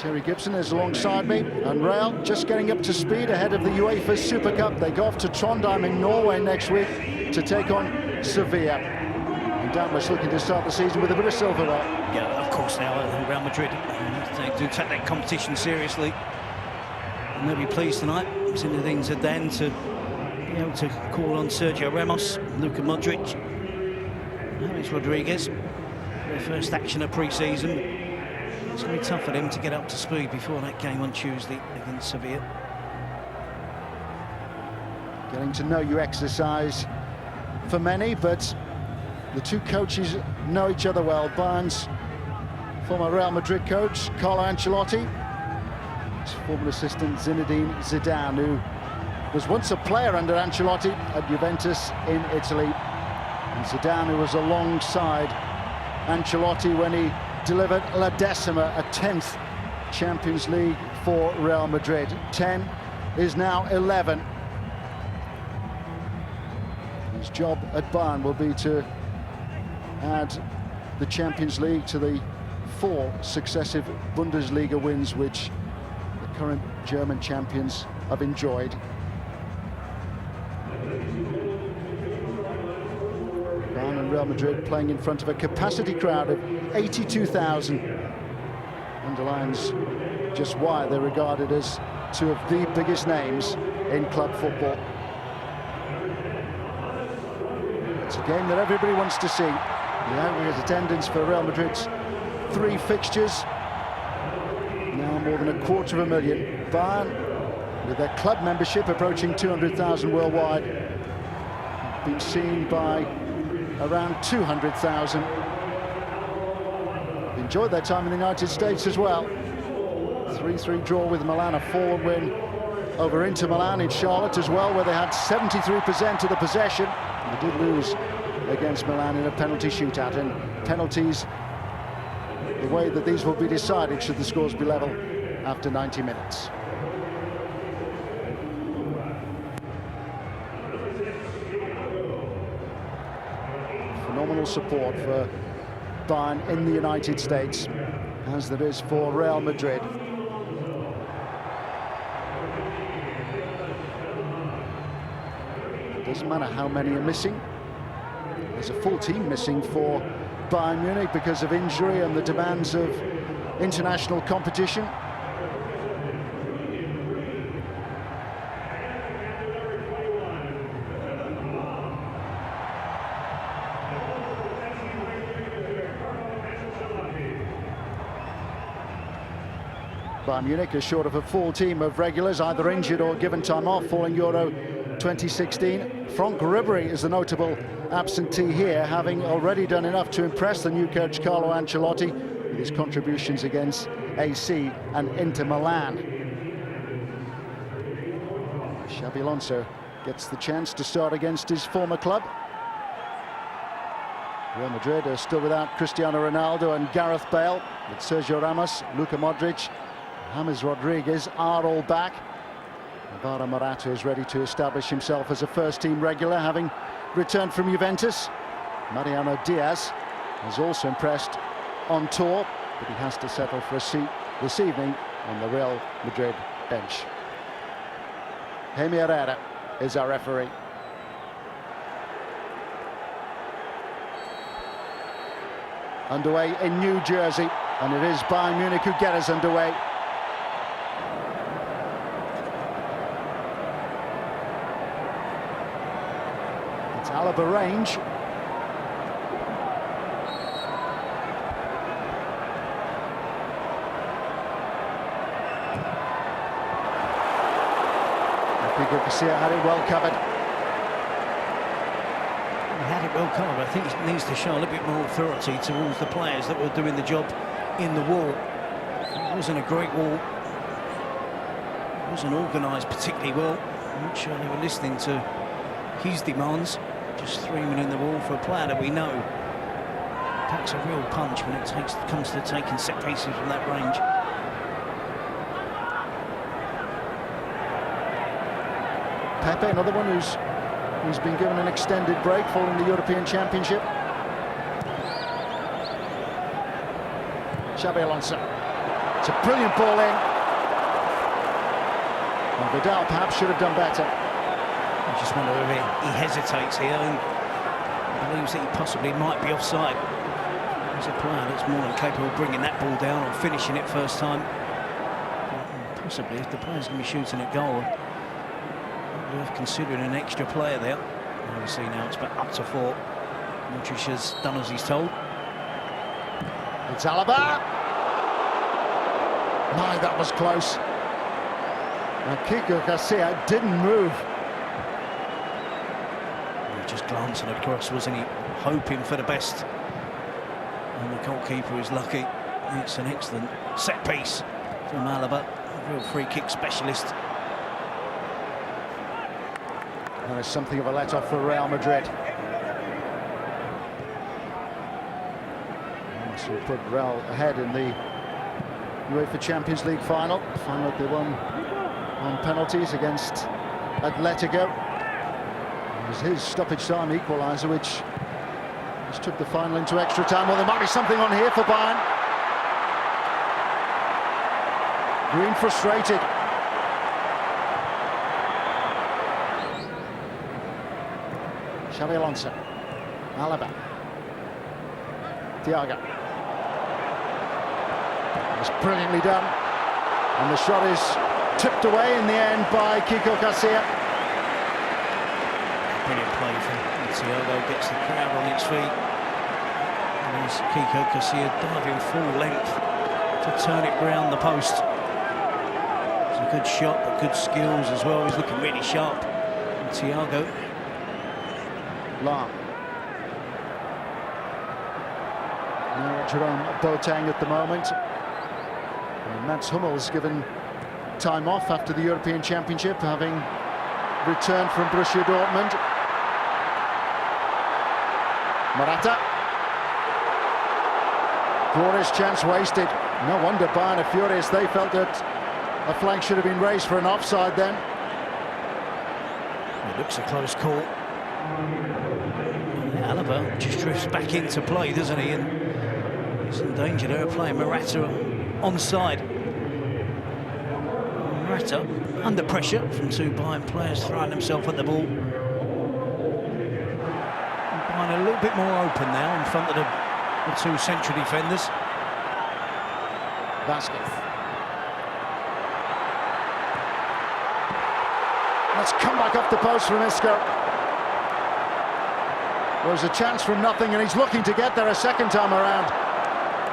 Terry Gibson is alongside me, and Real just getting up to speed ahead of the UEFA Super Cup. They go off to Trondheim in Norway next week to take on Sevilla. And doubtless looking to start the season with a bit of silverware. Yeah, of course they are. Real Madrid, they do take that competition seriously. And they'll be pleased tonight, Zinedine Zidane, to be able to call on Sergio Ramos, Luka Modric, James Rodriguez. Their first action of pre-season. It's going to be tough for them to get up to speed before that game on Tuesday against Sevilla. Getting to know you exercise for many, but the two coaches know each other well. Bayern's former Real Madrid coach, Carlo Ancelotti, his former assistant Zinedine Zidane, who was once a player under Ancelotti at Juventus in Italy. And Zidane, who was alongside Ancelotti when he delivered La Decima, a 10th Champions League for Real Madrid. 10 is now 11. His job at Bayern will be to add the Champions League to the 4 successive Bundesliga wins which the current German champions have enjoyed. Bayern and Real Madrid playing in front of a capacity crowd of 82,000. Underlines just why they're regarded as two of the biggest names in club football. It's a game that everybody wants to see. The aggregate attendance for Real Madrid's 3 fixtures, now more than 250,000. Bayern, with their club membership approaching 200,000 worldwide, have been seen by around 200,000. Enjoyed their time in the United States as well. 3-3 draw with Milan, a 4-1 win over Inter Milan in Charlotte as well, where they had 73% of the possession. They did lose against Milan in a penalty shootout, and penalties, the way that these will be decided should the scores be level after 90 minutes. Phenomenal support for Bayern in the United States, as there is for Real Madrid. It doesn't matter how many are missing. There's a full team missing for Bayern Munich because of injury and the demands of international competition. Bayern Munich is short of a full team of regulars, either injured or given time off following Euro 2016. Franck Ribéry is the notable absentee here, having already done enough to impress the new coach Carlo Ancelotti with his contributions against AC and Inter Milan. Xabi Alonso gets the chance to start against his former club. Real Madrid are still without Cristiano Ronaldo and Gareth Bale, with Sergio Ramos, Luka Modric, James Rodriguez are all back. Alvaro Morata is ready to establish himself as a first-team regular, having returned from Juventus. Mariano Diaz has also impressed on tour, but he has to settle for a seat this evening on the Real Madrid bench. Jaime Herrera is our referee. Underway in New Jersey, and it is Bayern Munich who get us underway. It's Alaba range. Pico Casilla had it well covered. He had it well covered. I think he needs to show a little bit more authority towards the players that were doing the job in the wall. It wasn't a great wall. It wasn't organised particularly well. I'm not sure they were listening to his demands. Just 3 men in the wall for a player that we know packs a real punch when it comes to taking set pieces from that range. Pepe, another one who's been given an extended break following the European Championship. Xabi Alonso It's a brilliant ball in. And Vidal perhaps should have done better. I just wonder if he hesitates here and believes that he possibly might be offside. He's a player that's more than capable of bringing that ball down or finishing it first time. Possibly, if the player's going to be shooting at goal, worth considering an extra player there. Obviously now it's back up to 4. Modric has done as he's told. It's Alaba. My, that was close. And Kiko Garcia didn't move. Just glancing across, wasn't he? Hoping for the best. And the goalkeeper is lucky. It's an excellent set piece from Alaba, a real free kick specialist. That is something of a let-off for Real Madrid. So we put Real ahead in the UEFA Champions League final. Final they won on penalties against Atletico. It was his stoppage time equaliser which just took the final into extra time. Well, there might be something on here for Bayern. Green frustrated. Xabi Alonso. Alaba. Thiago. It's brilliantly done. And the shot is tipped away in the end by Kiko Garcia. Brilliant play from Thiago, gets the crowd on its feet. And there's Kiko Garcia diving full length to turn it round the post. It's a good shot, but good skills as well. He's looking really sharp. And Thiago. Lam. Now Jerome Boateng at the moment. And Mats Hummels given time off after the European Championship, having returned from Borussia Dortmund. Morata. Glorious chance wasted. No wonder Bayern are furious. They felt that a flag should have been raised for an offside then. It looks a close call. Alaba just drifts back into play, doesn't he? And he's in danger there of playing Morata onside. Morata under pressure from 2 Bayern players throwing themselves at the ball. Bayern a little bit more open now in front of the 2 central defenders. Vasquez. Let's come back off the post from Isco. There's a chance from nothing, and he's looking to get there a second time around.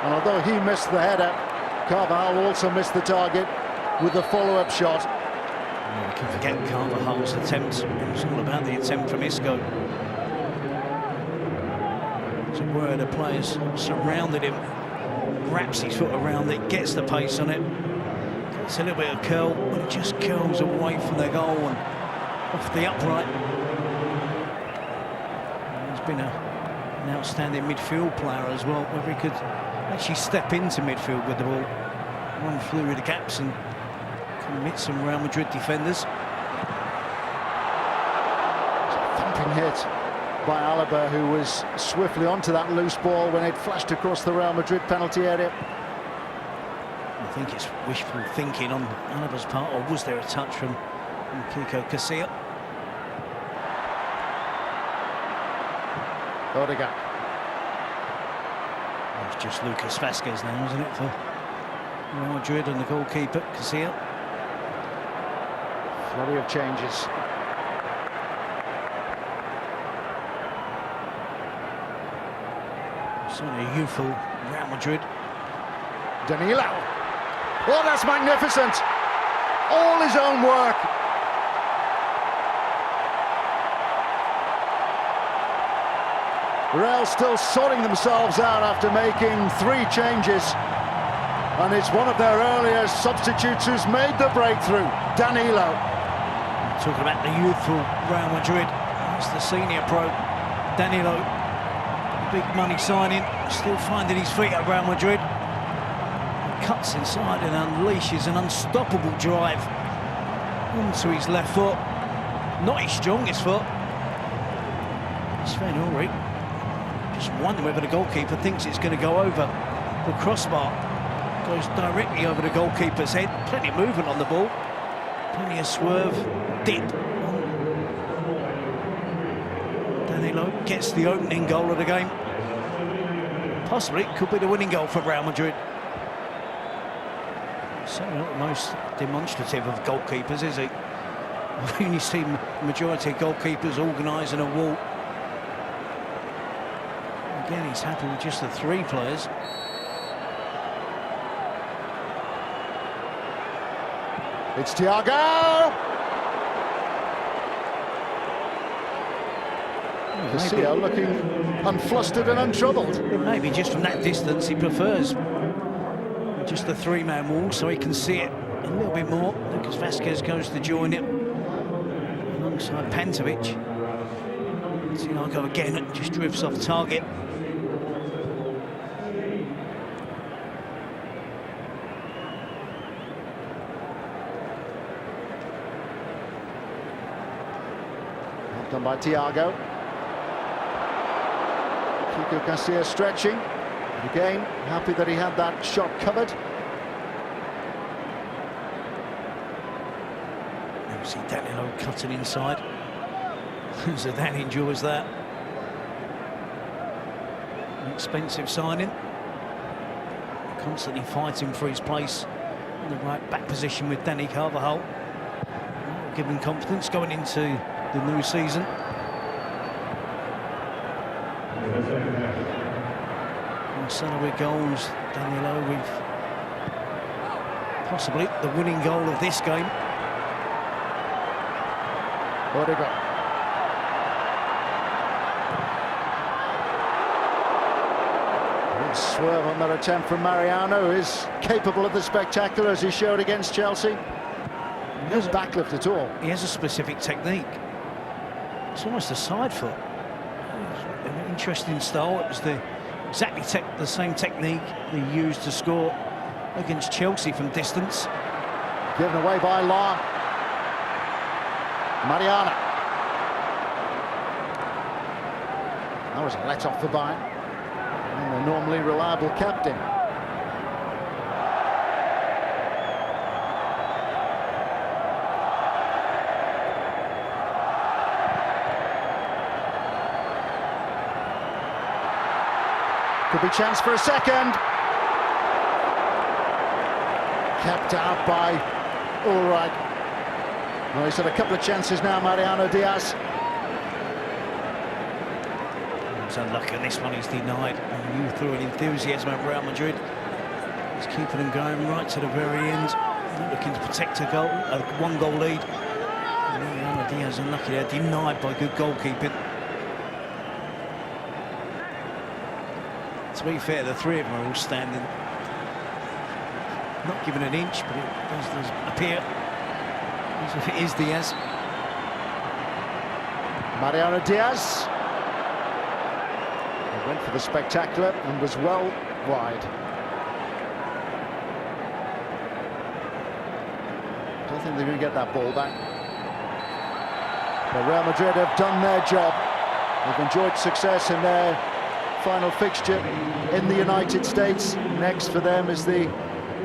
And although he missed the header, Carvajal also missed the target with the follow-up shot. We can forget Carvajal's attempt. It was all about the attempt from Isco. So where the players surrounded him, wraps his foot around it, gets the pace on it. It's a little bit of curl, but it just curls away from the goal and off the upright. He's been an outstanding midfield player as well, whether he could actually step into midfield with the ball, run through the gaps and commit some Real Madrid defenders. Thumping hit by Alaba, who was swiftly onto that loose ball when it flashed across the Real Madrid penalty area. I think it's wishful thinking on Alaba's part, or was there a touch from Kiko Garcia? Odegaard. It's just Lucas Vasquez now, isn't it, for Real Madrid and the goalkeeper, Garcia. Flurry of changes. Certainly a youthful Real Madrid. Danilo. Oh, that's magnificent. All his own work. Real still sorting themselves out after making 3 changes. And it's one of their earlier substitutes who's made the breakthrough, Danilo. Talking about the youthful Real Madrid, that's the senior pro, Danilo. Big money signing, still finding his feet at Real Madrid. Cuts inside and unleashes an unstoppable drive onto his left foot. Not his strongest foot. Sven Ulrich just wondering whether the goalkeeper thinks it's going to go over the crossbar. Goes directly over the goalkeeper's head. Plenty of movement on the ball. Plenty of swerve, dip. Danilo gets the opening goal of the game. Possibly it could be the winning goal for Real Madrid. Certainly not the most demonstrative of goalkeepers, is he? I've only seen the majority of goalkeepers organising a wall. Again, he's happy with just the 3 players. It's Thiago! Castillo looking unflustered and untroubled. Maybe just from that distance he prefers just the 3-man wall so he can see it a little bit more. Lucas Vazquez goes to join it alongside Pantovic. Thiago again just drifts off target. Done by Thiago. Kiko Casilla stretching. Again, happy that he had that shot covered. You see Danilo cutting inside. Zidane enjoys that. An expensive signing. Constantly fighting for his place in the right back position with Dani Carvajal. Giving confidence going into the new season. Marcelo with goals, Danilo with possibly the winning goal of this game. Odegaard. Good swerve on that attempt from Mariano, who is capable of the spectacular as he showed against Chelsea. No backlift at all. He has a specific technique. It's almost a side foot. An interesting style. It was exactly the same technique he used to score against Chelsea from distance. Given away by Law. Mariano. That was a let off for Bayern. And the normally reliable captain. Could be chance for a second. Kept out by Ulreich. Well, he's had a couple of chances now, Mariano Diaz. He's unlucky on this one, he's denied. And you threw an enthusiasm at Real Madrid. He's keeping them going right to the very end. Looking to protect a goal, a 1-goal lead. Mariano Diaz unlucky there, denied by good goalkeeping. To be fair, the 3 of them are all standing, not given an inch, but it does appear as if it is Diaz. Mariano Diaz. He went for the spectacular and was well wide. Don't think they're going to get that ball back. But Real Madrid have done their job. They've enjoyed success in their final fixture in the United States. Next for them is the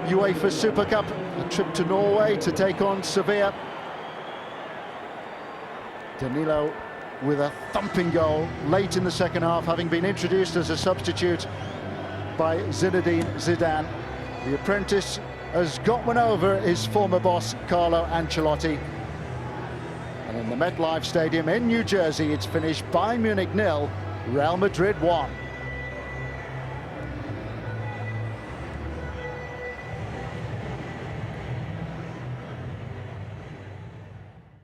UEFA Super Cup, a trip to Norway to take on Sevilla. Danilo with a thumping goal late in the second half, having been introduced as a substitute by Zinedine Zidane. The apprentice has got one over his former boss, Carlo Ancelotti. And in the MetLife Stadium in New Jersey, it's finished Bayern Munich 0, Real Madrid 1.